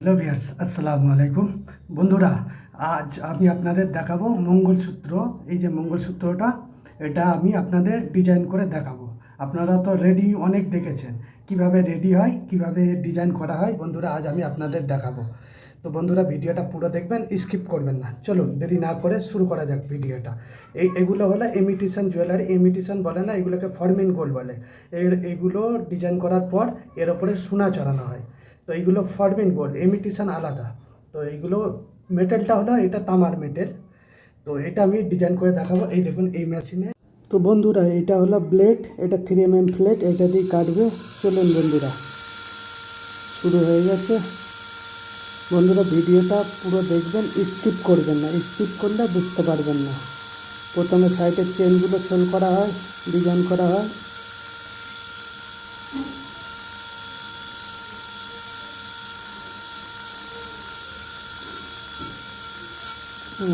Hello viewers, আসসালামু আলাইকুম। বন্ধুরা, আজ আমি আপনাদের দেখাবো মঙ্গলসূত্র। এই যে মঙ্গলসূত্রটা, এটা আমি আপনাদের ডিজাইন করে দেখাবো। আপনারা তো রেডি অনেক দেখেছেন, কিভাবে রেডি হয়, কিভাবে ডিজাইন করা হয়। বন্ধুরা, আজ আমি আপনাদের দেখাবো। তো বন্ধুরা, ভিডিওটা পুরো দেখবেন, স্কিপ করবেন না। চলুন দেরি না করে শুরু করা যাক ভিডিওটা। এগুলো হলো ইমিটেশন জুয়েলারি। ইমিটেশন বলে না, এগুলোকে ফরমিন গোল্ড বলে। এইগুলো ডিজাইন করার পর এর ওপরে সোনা চড়ানো হয়। তো এইগুলো ফরমিন গোল্ড, ইমিটেশন আলাদা। তো এইগুলো মেটেলটা হলো, এটা তামার মেটেল। তো এটা আমি ডিজাইন করে দেখাবো। এই দেখুন এই মেশিনে। তো বন্ধুরা, এটা হলো ব্লেড, এটা 3mm প্লেট, এটা দিয়ে কাটবে। চলুন বন্ধুরা, শুরু হয়ে গেছে। বন্ধুরা, ভিডিওটা পুরো দেখবেন, স্কিপ করবেন না। স্কিপ করলে বুঝতে পারবেন না। প্রথমে সাইডের চেনগুলো ছোল করা হয়, ডিজাইন করা হয়।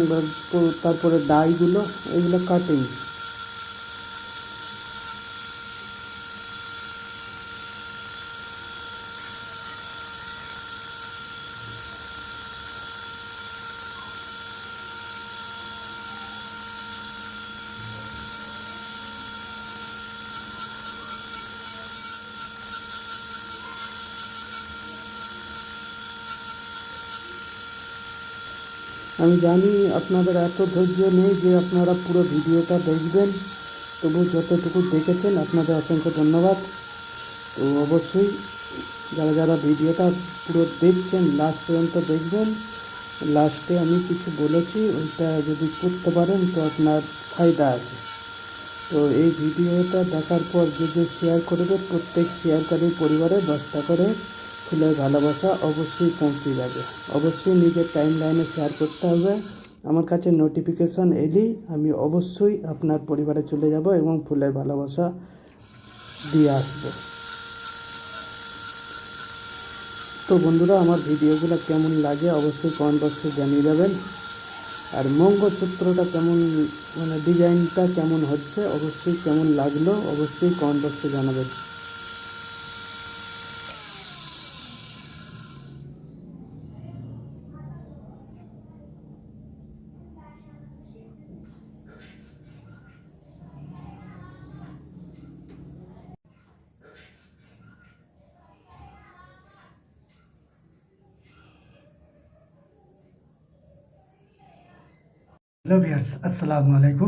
এবার তারপরে ডাইগুলো, এগুলো কাটিং। আমি জানি আপনাদের এত ধৈর্য নেই যে আপনারা পুরো ভিডিওটা দেখবেন, তবু যতটুকু দেখেছেন আপনাদের অসংখ্য ধন্যবাদ। তো অবশ্যই যারা যারা ভিডিওটা পুরো দেখছেন লাস্ট পর্যন্ত দেখবেন। লাস্টে আমি কিছু বলেছি, ওইটা যদি করতে পারেন তো আপনার ফায়দা আছে। তো এই ভিডিওটা দেখার পর যে শেয়ার করবে, প্রত্যেক শেয়ারকারীর পরিবারে 10টা করে ফুলের ভালোবাসা অবশ্যই পৌঁছে যাবে। অবশ্যই নিজের টাইম লাইনে শেয়ার করতে হবে। আমার কাছে নোটিফিকেশন এলেই আমি অবশ্যই আপনার পরিবারে চলে যাব এবং ফুলের ভালোবাসা দিয়ে আসবো। তো বন্ধুরা, আমার ভিডিওগুলো কেমন লাগে অবশ্যই কমেন্ট বক্সে জানিয়ে দেবেন। আর মঙ্গলসূত্রটা কেমন, মানে ডিজাইনটা কেমন হচ্ছে, অবশ্যই কেমন লাগলো অবশ্যই কমেন্ট বক্সে জানাবেন। হ্যালো ভিউয়ার্স, আসসালামু আলাইকুম।